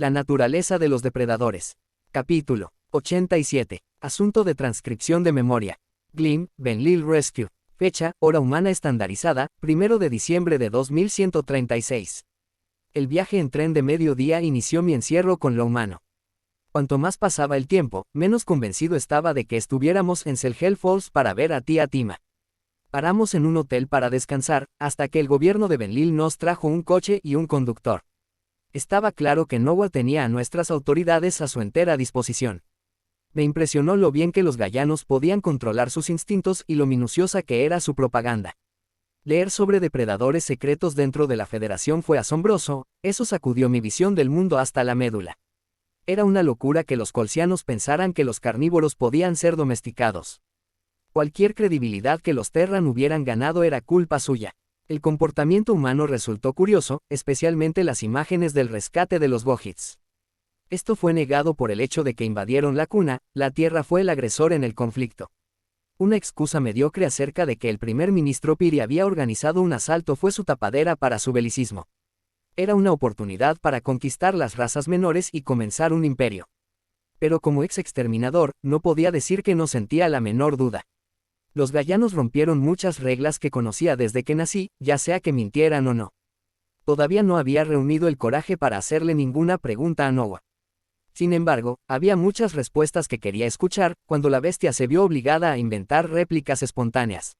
La naturaleza de los depredadores. Capítulo 87. Asunto de transcripción de memoria. Glim, Benlil Rescue. Fecha, hora humana estandarizada, 1 de diciembre de 2136. El viaje en tren de mediodía inició mi encierro con lo humano. Cuanto más pasaba el tiempo, menos convencido estaba de que estuviéramos en Selhel Falls para ver a tía Tima. Paramos en un hotel para descansar, hasta que el gobierno de Benlil nos trajo un coche y un conductor. Estaba claro que Nowa tenía a nuestras autoridades a su entera disposición. Me impresionó lo bien que los gallanos podían controlar sus instintos y lo minuciosa que era su propaganda. Leer sobre depredadores secretos dentro de la Federación fue asombroso, eso sacudió mi visión del mundo hasta la médula. Era una locura que los colsianos pensaran que los carnívoros podían ser domesticados. Cualquier credibilidad que los Terran hubieran ganado era culpa suya. El comportamiento humano resultó curioso, especialmente las imágenes del rescate de los Bohits. Esto fue negado por el hecho de que invadieron la cuna, la Tierra fue el agresor en el conflicto. Una excusa mediocre acerca de que el primer ministro Piri había organizado un asalto fue su tapadera para su belicismo. Era una oportunidad para conquistar las razas menores y comenzar un imperio. Pero como ex-exterminador, no podía decir que no sentía la menor duda. Los gallanos rompieron muchas reglas que conocía desde que nací, ya sea que mintieran o no. Todavía no había reunido el coraje para hacerle ninguna pregunta a Nowa. Sin embargo, había muchas respuestas que quería escuchar, cuando la bestia se vio obligada a inventar réplicas espontáneas.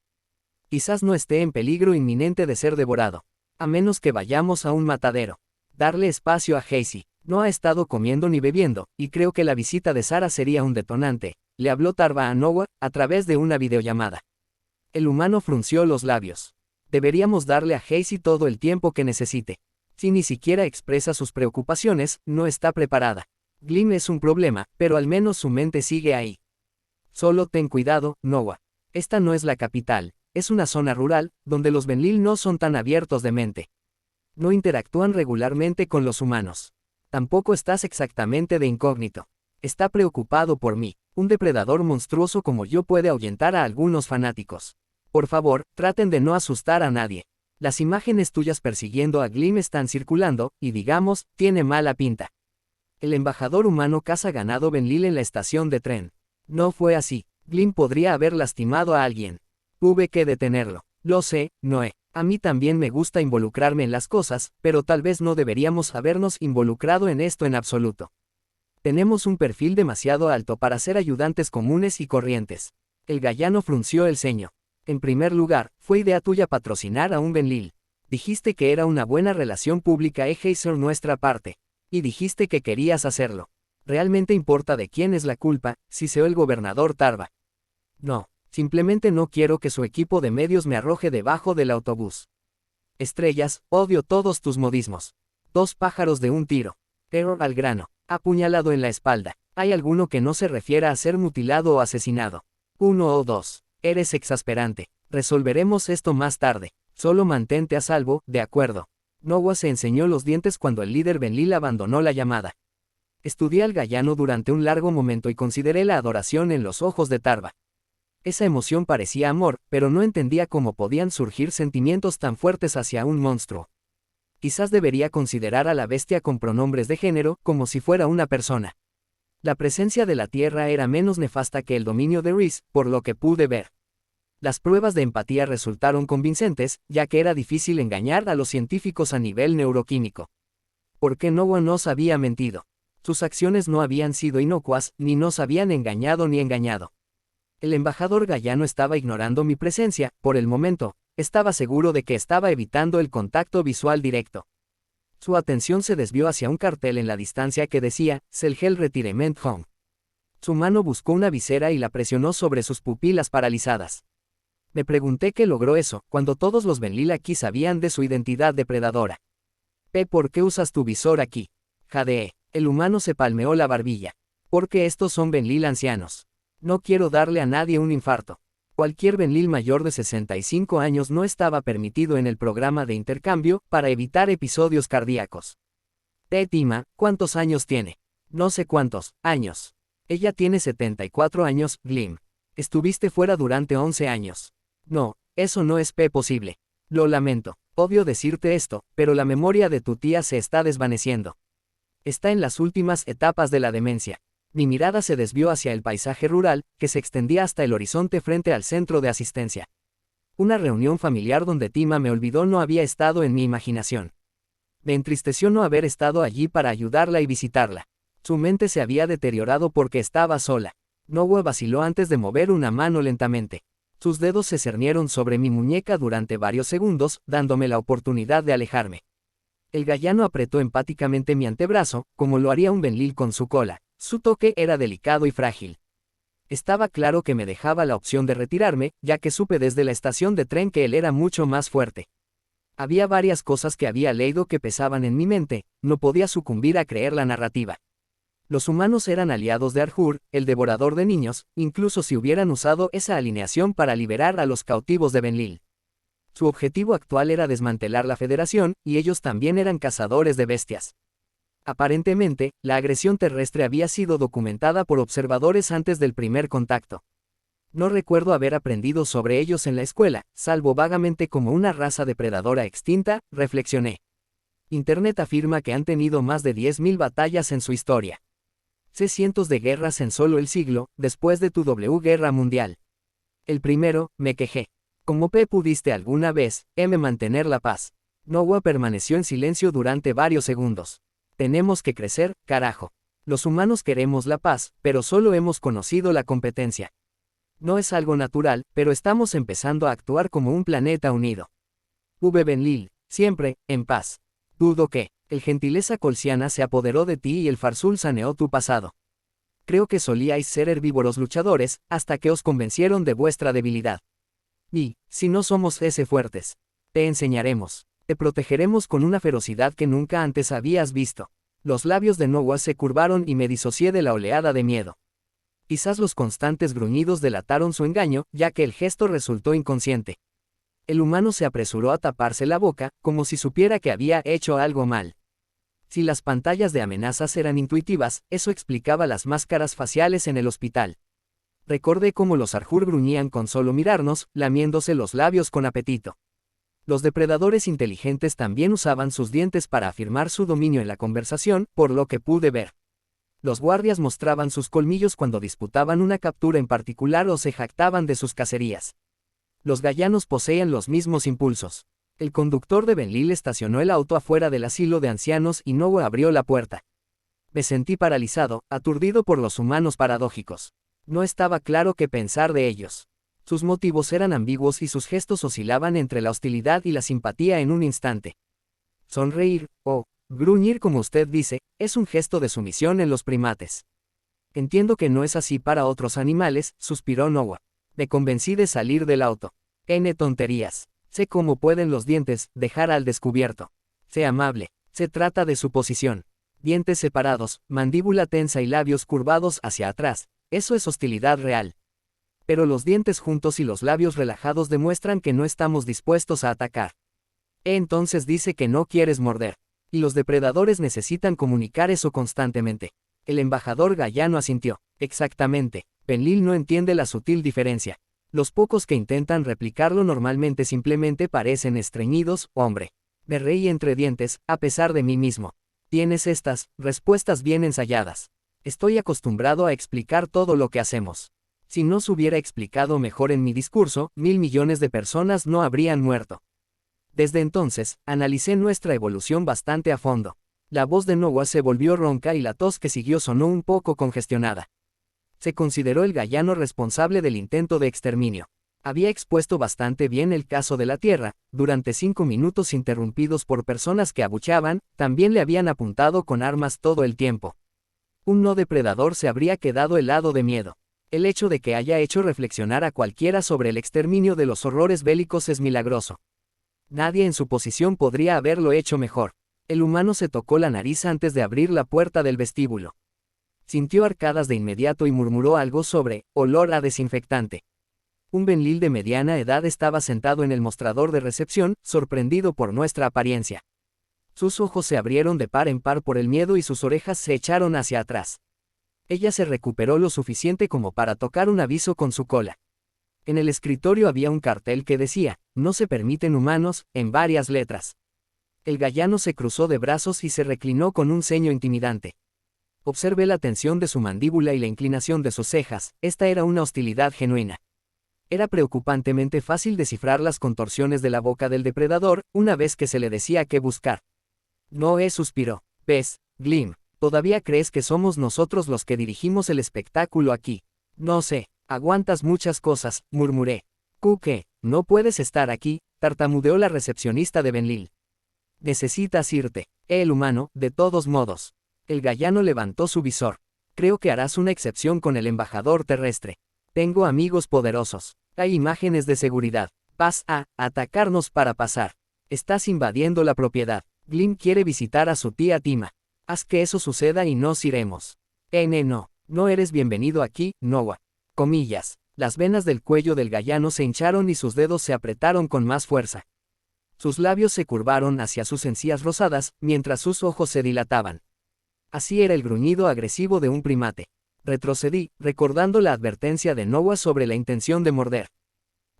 Quizás no esté en peligro inminente de ser devorado. A menos que vayamos a un matadero. Darle espacio a Hazy. No ha estado comiendo ni bebiendo, y creo que la visita de Sara sería un detonante. Le habló Tarva a Nowa, a través de una videollamada. El humano frunció los labios. Deberíamos darle a Hazy todo el tiempo que necesite. Si ni siquiera expresa sus preocupaciones, no está preparada. Glim es un problema, pero al menos su mente sigue ahí. Solo ten cuidado, Nowa. Esta no es la capital, es una zona rural, donde los Benlil no son tan abiertos de mente. No interactúan regularmente con los humanos. Tampoco estás exactamente de incógnito. Está preocupado por mí. Un depredador monstruoso como yo puede ahuyentar a algunos fanáticos. Por favor, traten de no asustar a nadie. Las imágenes tuyas persiguiendo a Glim están circulando, y digamos, tiene mala pinta. El embajador humano caza ganado Benlil en la estación de tren. No fue así. Glim podría haber lastimado a alguien. Tuve que detenerlo. Lo sé, Noé. A mí también me gusta involucrarme en las cosas, pero tal vez no deberíamos habernos involucrado en esto en absoluto. Tenemos un perfil demasiado alto para ser ayudantes comunes y corrientes. El gallano frunció el ceño. En primer lugar, fue idea tuya patrocinar a un Benlil. Dijiste que era una buena relación pública por nuestra parte. Y dijiste que querías hacerlo. ¿Realmente importa de quién es la culpa, si soy el gobernador Tarva? No, simplemente no quiero que su equipo de medios me arroje debajo del autobús. Estrellas, odio todos tus modismos. 2 pájaros de un tiro. Error al grano. Apuñalado en la espalda. ¿Hay alguno que no se refiera a ser mutilado o asesinado? 1 o 2. Eres exasperante. Resolveremos esto más tarde. Solo mantente a salvo, de acuerdo. Nowa se enseñó los dientes cuando el líder Benlil abandonó la llamada. Estudié al gallano durante un largo momento y consideré la adoración en los ojos de Tarva. Esa emoción parecía amor, pero no entendía cómo podían surgir sentimientos tan fuertes hacia un monstruo. Quizás debería considerar a la bestia con pronombres de género, como si fuera una persona. La presencia de la Tierra era menos nefasta que el dominio de Rhys, por lo que pude ver. Las pruebas de empatía resultaron convincentes, ya que era difícil engañar a los científicos a nivel neuroquímico. ¿Por qué Nowa nos había mentido? Sus acciones no habían sido inocuas, ni nos habían engañado ni engañado. El embajador gallano estaba ignorando mi presencia, por el momento. Estaba seguro de que estaba evitando el contacto visual directo. Su atención se desvió hacia un cartel en la distancia que decía, Selhel Retirement Home. Su mano buscó una visera y la presionó sobre sus pupilas paralizadas. Me pregunté qué logró eso, cuando todos los Benlil aquí sabían de su identidad depredadora. ¿Por qué usas tu visor aquí? Jadeé. El humano se palmeó la barbilla. Porque estos son Benlil ancianos. No quiero darle a nadie un infarto. Cualquier Benlil mayor de 65 años no estaba permitido en el programa de intercambio, para evitar episodios cardíacos. Tima, ¿cuántos años tiene? No sé cuántos años. Ella tiene 74 años, Glim. Estuviste fuera durante 11 años. No, eso no es posible. Lo lamento. Obvio decirte esto, pero la memoria de tu tía se está desvaneciendo. Está en las últimas etapas de la demencia. Mi mirada se desvió hacia el paisaje rural, que se extendía hasta el horizonte frente al centro de asistencia. Una reunión familiar donde Tima me olvidó no había estado en mi imaginación. Me entristeció no haber estado allí para ayudarla y visitarla. Su mente se había deteriorado porque estaba sola. Nowa vaciló antes de mover una mano lentamente. Sus dedos se cernieron sobre mi muñeca durante varios segundos, dándome la oportunidad de alejarme. El gallano apretó empáticamente mi antebrazo, como lo haría un benlil con su cola. Su toque era delicado y frágil. Estaba claro que me dejaba la opción de retirarme, ya que supe desde la estación de tren que él era mucho más fuerte. Había varias cosas que había leído que pesaban en mi mente, no podía sucumbir a creer la narrativa. Los humanos eran aliados de Arjur, el devorador de niños, incluso si hubieran usado esa alineación para liberar a los cautivos de Benlil. Su objetivo actual era desmantelar la Federación, y ellos también eran cazadores de bestias. Aparentemente, la agresión terrestre había sido documentada por observadores antes del primer contacto. No recuerdo haber aprendido sobre ellos en la escuela, salvo vagamente como una raza depredadora extinta, reflexioné. Internet afirma que han tenido más de 10.000 batallas en su historia. Sé cientos de guerras en solo el siglo, después de tu Guerra Mundial. El primero, me quejé. ¿Cómo pudiste alguna vez, mantener la paz? Nowa permaneció en silencio durante varios segundos. Tenemos que crecer, carajo. Los humanos queremos la paz, pero solo hemos conocido la competencia. No es algo natural, pero estamos empezando a actuar como un planeta unido. Benlil, siempre, en paz. Dudo que, el gentileza colsiana se apoderó de ti y el Farzul saneó tu pasado. Creo que solíais ser herbívoros luchadores, hasta que os convencieron de vuestra debilidad. Y, si no somos ese fuertes, te enseñaremos. Te protegeremos con una ferocidad que nunca antes habías visto. Los labios de Nowa se curvaron y me disocié de la oleada de miedo. Quizás los constantes gruñidos delataron su engaño, ya que el gesto resultó inconsciente. El humano se apresuró a taparse la boca, como si supiera que había hecho algo mal. Si las pantallas de amenazas eran intuitivas, eso explicaba las máscaras faciales en el hospital. Recordé cómo los Arjur gruñían con solo mirarnos, lamiéndose los labios con apetito. Los depredadores inteligentes también usaban sus dientes para afirmar su dominio en la conversación, por lo que pude ver. Los guardias mostraban sus colmillos cuando disputaban una captura en particular o se jactaban de sus cacerías. Los gallanos poseían los mismos impulsos. El conductor de Benlil estacionó el auto afuera del asilo de ancianos y Nowa abrió la puerta. Me sentí paralizado, aturdido por los humanos paradójicos. No estaba claro qué pensar de ellos. Sus motivos eran ambiguos y sus gestos oscilaban entre la hostilidad y la simpatía en un instante. Sonreír, o gruñir como usted dice, es un gesto de sumisión en los primates. Entiendo que no es así para otros animales, suspiró Nowa. Me convencí de salir del auto. N tonterías. Sé cómo pueden los dientes dejar al descubierto. Sé amable. Se trata de su posición. Dientes separados, mandíbula tensa y labios curvados hacia atrás. Eso es hostilidad real. Pero los dientes juntos y los labios relajados demuestran que no estamos dispuestos a atacar. Entonces dice que no quieres morder. Y los depredadores necesitan comunicar eso constantemente. El embajador gallano asintió. Exactamente. Benlil no entiende la sutil diferencia. Los pocos que intentan replicarlo normalmente simplemente parecen estreñidos, hombre. Me reí entre dientes, a pesar de mí mismo. Tienes estas respuestas bien ensayadas. Estoy acostumbrado a explicar todo lo que hacemos. Si no se hubiera explicado mejor en mi discurso, 1.000 millones de personas no habrían muerto. Desde entonces, analicé nuestra evolución bastante a fondo. La voz de Nowa se volvió ronca y la tos que siguió sonó un poco congestionada. Se consideró el gallano responsable del intento de exterminio. Había expuesto bastante bien el caso de la Tierra, durante 5 minutos interrumpidos por personas que abucheaban, también le habían apuntado con armas todo el tiempo. Un no depredador se habría quedado helado de miedo. El hecho de que haya hecho reflexionar a cualquiera sobre el exterminio de los horrores bélicos es milagroso. Nadie en su posición podría haberlo hecho mejor. El humano se tocó la nariz antes de abrir la puerta del vestíbulo. Sintió arcadas de inmediato y murmuró algo sobre olor a desinfectante. Un Benlil de mediana edad estaba sentado en el mostrador de recepción, sorprendido por nuestra apariencia. Sus ojos se abrieron de par en par por el miedo y sus orejas se echaron hacia atrás. Ella se recuperó lo suficiente como para tocar un aviso con su cola. En el escritorio había un cartel que decía, no se permiten humanos, en varias letras. El gallano se cruzó de brazos y se reclinó con un ceño intimidante. Observé la tensión de su mandíbula y la inclinación de sus cejas, esta era una hostilidad genuina. Era preocupantemente fácil descifrar las contorsiones de la boca del depredador, una vez que se le decía qué buscar. Noé suspiró. ¿Ves, Glim? ¿Todavía crees que somos nosotros los que dirigimos el espectáculo aquí? No sé, aguantas muchas cosas, murmuré. ¿Qué? No puedes estar aquí, tartamudeó la recepcionista de Benlil. Necesitas irte. El humano, de todos modos. El gallano levantó su visor. Creo que harás una excepción con el embajador terrestre. Tengo amigos poderosos. Hay imágenes de seguridad. Vas a atacarnos para pasar. Estás invadiendo la propiedad. Glim quiere visitar a su tía Tima. Haz que eso suceda y nos iremos. No eres bienvenido aquí, Noah. Comillas. Las venas del cuello del gallano se hincharon y sus dedos se apretaron con más fuerza. Sus labios se curvaron hacia sus encías rosadas, mientras sus ojos se dilataban. Así era el gruñido agresivo de un primate. Retrocedí, recordando la advertencia de Noah sobre la intención de morder.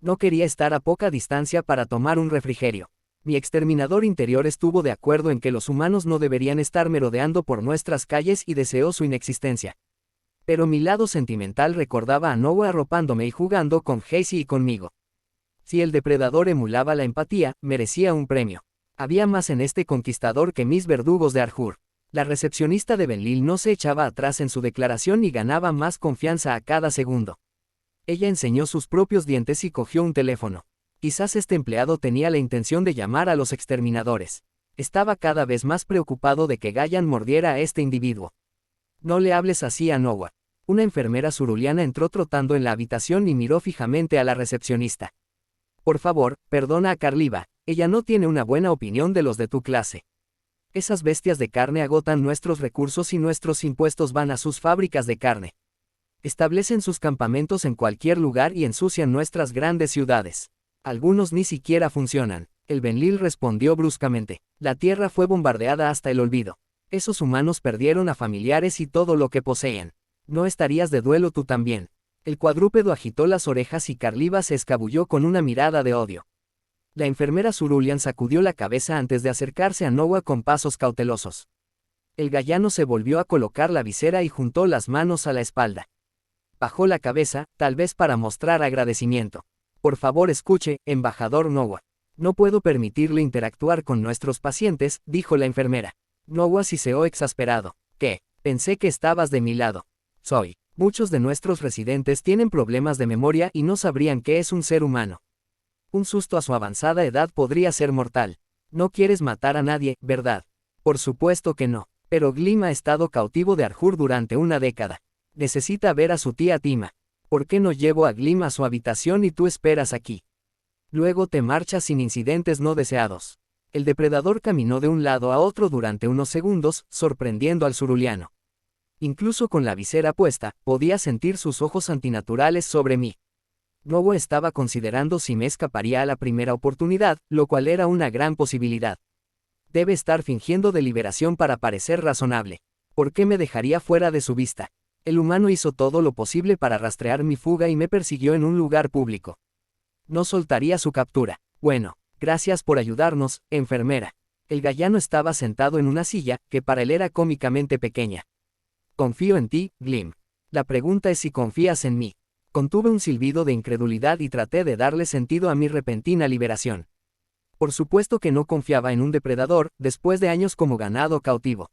No quería estar a poca distancia para tomar un refrigerio. Mi exterminador interior estuvo de acuerdo en que los humanos no deberían estar merodeando por nuestras calles y deseó su inexistencia. Pero mi lado sentimental recordaba a Noah arropándome y jugando con Casey y conmigo. Si el depredador emulaba la empatía, merecía un premio. Había más en este conquistador que mis verdugos de Arjur. La recepcionista de Benlil no se echaba atrás en su declaración y ganaba más confianza a cada segundo. Ella enseñó sus propios dientes y cogió un teléfono. Quizás este empleado tenía la intención de llamar a los exterminadores. Estaba cada vez más preocupado de que Gallan mordiera a este individuo. No le hables así a Noah. Una enfermera suruliana entró trotando en la habitación y miró fijamente a la recepcionista. Por favor, perdona a Carliva, ella no tiene una buena opinión de los de tu clase. Esas bestias de carne agotan nuestros recursos y nuestros impuestos van a sus fábricas de carne. Establecen sus campamentos en cualquier lugar y ensucian nuestras grandes ciudades. Algunos ni siquiera funcionan. El Benlil respondió bruscamente. La tierra fue bombardeada hasta el olvido. Esos humanos perdieron a familiares y todo lo que poseen. ¿No estarías de duelo tú también? El cuadrúpedo agitó las orejas y Carliva se escabulló con una mirada de odio. La enfermera Surulian sacudió la cabeza antes de acercarse a Noah con pasos cautelosos. El gallano se volvió a colocar la visera y juntó las manos a la espalda. Bajó la cabeza, tal vez para mostrar agradecimiento. Por favor escuche, embajador Noah. No puedo permitirle interactuar con nuestros pacientes, dijo la enfermera. Noah siseó exasperado. ¿Qué? Pensé que estabas de mi lado. Soy. Muchos de nuestros residentes tienen problemas de memoria y no sabrían qué es un ser humano. Un susto a su avanzada edad podría ser mortal. No quieres matar a nadie, ¿verdad? Por supuesto que no. Pero Glim ha estado cautivo de Arjur durante una década. Necesita ver a su tía Tima. ¿Por qué no llevo a Glim a su habitación y tú esperas aquí? Luego te marchas sin incidentes no deseados. El depredador caminó de un lado a otro durante unos segundos, sorprendiendo al suruliano. Incluso con la visera puesta, podía sentir sus ojos antinaturales sobre mí. Noah estaba considerando si me escaparía a la primera oportunidad, lo cual era una gran posibilidad. Debe estar fingiendo deliberación para parecer razonable. ¿Por qué me dejaría fuera de su vista? El humano hizo todo lo posible para rastrear mi fuga y me persiguió en un lugar público. No soltaría su captura. Bueno, gracias por ayudarnos, enfermera. El gallano estaba sentado en una silla, que para él era cómicamente pequeña. Confío en ti, Glim. La pregunta es si confías en mí. Contuve un silbido de incredulidad y traté de darle sentido a mi repentina liberación. Por supuesto que no confiaba en un depredador, después de años como ganado cautivo.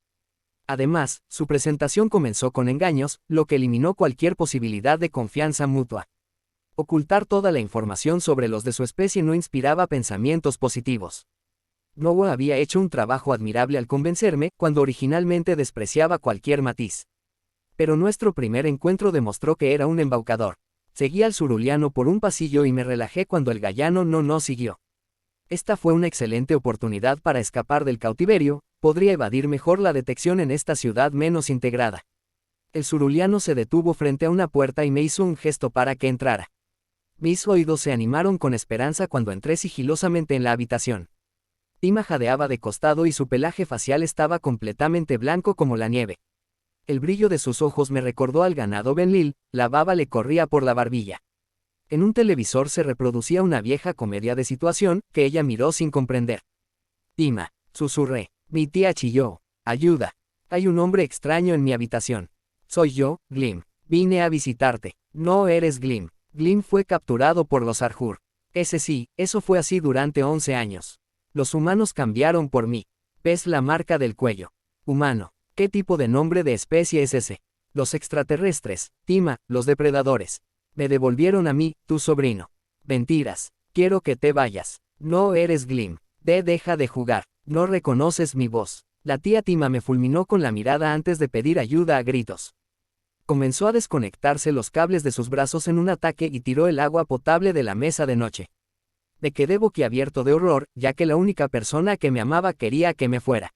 Además, su presentación comenzó con engaños, lo que eliminó cualquier posibilidad de confianza mutua. Ocultar toda la información sobre los de su especie no inspiraba pensamientos positivos. Noah había hecho un trabajo admirable al convencerme, cuando originalmente despreciaba cualquier matiz. Pero nuestro primer encuentro demostró que era un embaucador. Seguí al suruliano por un pasillo y me relajé cuando el gallano no nos siguió. Esta fue una excelente oportunidad para escapar del cautiverio, podría evadir mejor la detección en esta ciudad menos integrada. El suruliano se detuvo frente a una puerta y me hizo un gesto para que entrara. Mis oídos se animaron con esperanza cuando entré sigilosamente en la habitación. Tima jadeaba de costado y su pelaje facial estaba completamente blanco como la nieve. El brillo de sus ojos me recordó al ganado Benlil, la baba le corría por la barbilla. En un televisor se reproducía una vieja comedia de situación, que ella miró sin comprender. Tima, Susurré. Mi tía chilló. Ayuda. Hay un hombre extraño en mi habitación. Soy yo, Glim. Vine a visitarte. No eres Glim. Glim fue capturado por los Arjur. Ese sí, eso fue así durante 11 años. Los humanos cambiaron por mí. ¿Ves la marca del cuello? Humano. ¿Qué tipo de nombre de especie es ese? Los extraterrestres, Tima, los depredadores. Me devolvieron a mí, tu sobrino. Mentiras. Quiero que te vayas. No eres Glim. Deja de jugar. No reconoces mi voz. La tía Tima me fulminó con la mirada antes de pedir ayuda a gritos. Comenzó a desconectarse los cables de sus brazos en un ataque y tiró el agua potable de la mesa de noche. Me quedé boquiabierto de horror, ya que la única persona que me amaba quería que me fuera.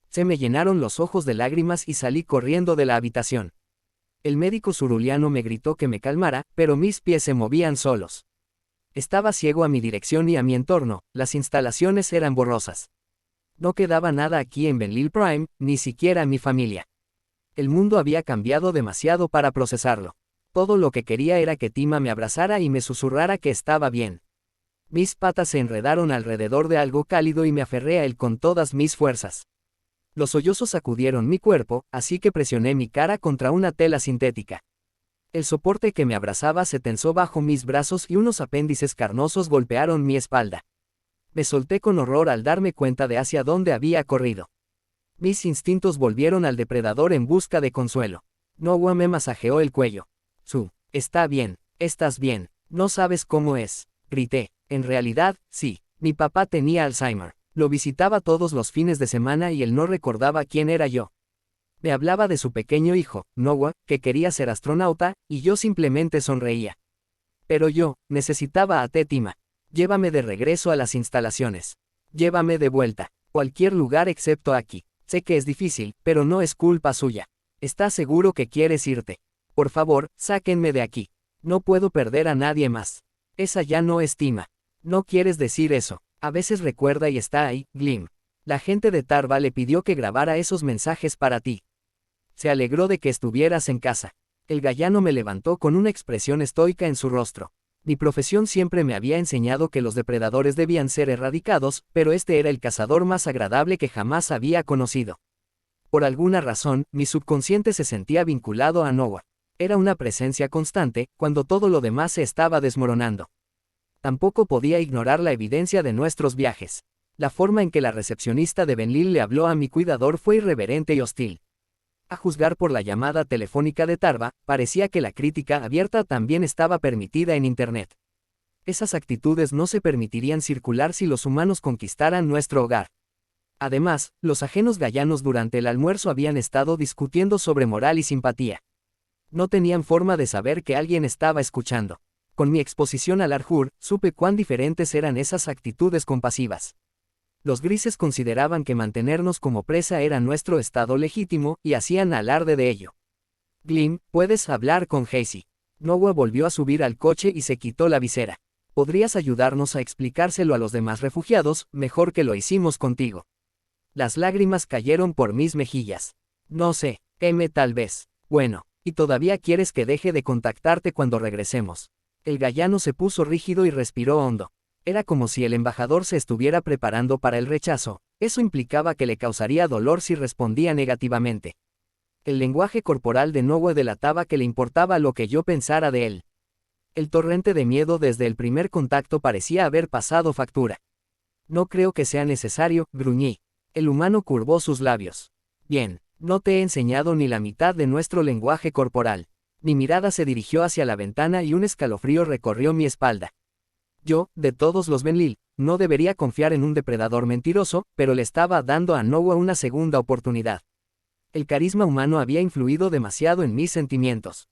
Se me llenaron los ojos de lágrimas y salí corriendo de la habitación. El médico zuruliano me gritó que me calmara, pero mis pies se movían solos. Estaba ciego a mi dirección y a mi entorno, las instalaciones eran borrosas. No quedaba nada aquí en Belle Isle Prime, ni siquiera mi familia. El mundo había cambiado demasiado para procesarlo. Todo lo que quería era que Tima me abrazara y me susurrara que estaba bien. Mis patas se enredaron alrededor de algo cálido y me aferré a él con todas mis fuerzas. Los sollozos sacudieron mi cuerpo, así que presioné mi cara contra una tela sintética. El soporte que me abrazaba se tensó bajo mis brazos y unos apéndices carnosos golpearon mi espalda. Me solté con horror al darme cuenta de hacia dónde había corrido. Mis instintos volvieron al depredador en busca de consuelo. Noah me masajeó el cuello. Está bien, estás bien, no sabes cómo es, grité. En realidad, sí, mi papá tenía Alzheimer. Lo visitaba todos los fines de semana y él no recordaba quién era yo. Me hablaba de su pequeño hijo, Noah, que quería ser astronauta, y yo simplemente sonreía. Pero yo, necesitaba a Tima. Llévame de regreso a las instalaciones. Llévame de vuelta. Cualquier lugar excepto aquí. Sé que es difícil, pero no es culpa suya. ¿Estás seguro que quieres irte? Por favor, sáquenme de aquí. No puedo perder a nadie más. Esa ya no es Tima. No quieres decir eso. A veces recuerda y está ahí, Glim. La gente de Tarva le pidió que grabara esos mensajes para ti. Se alegró de que estuvieras en casa. El gallano me levantó con una expresión estoica en su rostro. Mi profesión siempre me había enseñado que los depredadores debían ser erradicados, pero este era el cazador más agradable que jamás había conocido. Por alguna razón, mi subconsciente se sentía vinculado a Noah. Era una presencia constante, cuando todo lo demás se estaba desmoronando. Tampoco podía ignorar la evidencia de nuestros viajes. La forma en que la recepcionista de Belle Isle le habló a mi cuidador fue irreverente y hostil. A juzgar por la llamada telefónica de Tarva, parecía que la crítica abierta también estaba permitida en Internet. Esas actitudes no se permitirían circular si los humanos conquistaran nuestro hogar. Además, los ajenos gallanos durante el almuerzo habían estado discutiendo sobre moral y simpatía. No tenían forma de saber que alguien estaba escuchando. Con mi exposición al Arjur, supe cuán diferentes eran esas actitudes compasivas. Los grises consideraban que mantenernos como presa era nuestro estado legítimo, y hacían alarde de ello. Glim, puedes hablar con Hazy. Noah volvió a subir al coche y se quitó la visera. Podrías ayudarnos a explicárselo a los demás refugiados, mejor que lo hicimos contigo. Las lágrimas cayeron por mis mejillas. No sé, tal vez. Bueno, ¿y todavía quieres que deje de contactarte cuando regresemos? El gallano se puso rígido y respiró hondo. Era como si el embajador se estuviera preparando para el rechazo. Eso implicaba que le causaría dolor si respondía negativamente. El lenguaje corporal de Noah delataba que le importaba lo que yo pensara de él. El torrente de miedo desde el primer contacto parecía haber pasado factura. No creo que sea necesario, gruñí. El humano curvó sus labios. Bien, no te he enseñado ni la mitad de nuestro lenguaje corporal. Mi mirada se dirigió hacia la ventana y un escalofrío recorrió mi espalda. Yo, de todos los Belle Isle, no debería confiar en un depredador mentiroso, pero le estaba dando a Noah una segunda oportunidad. El carisma humano había influido demasiado en mis sentimientos.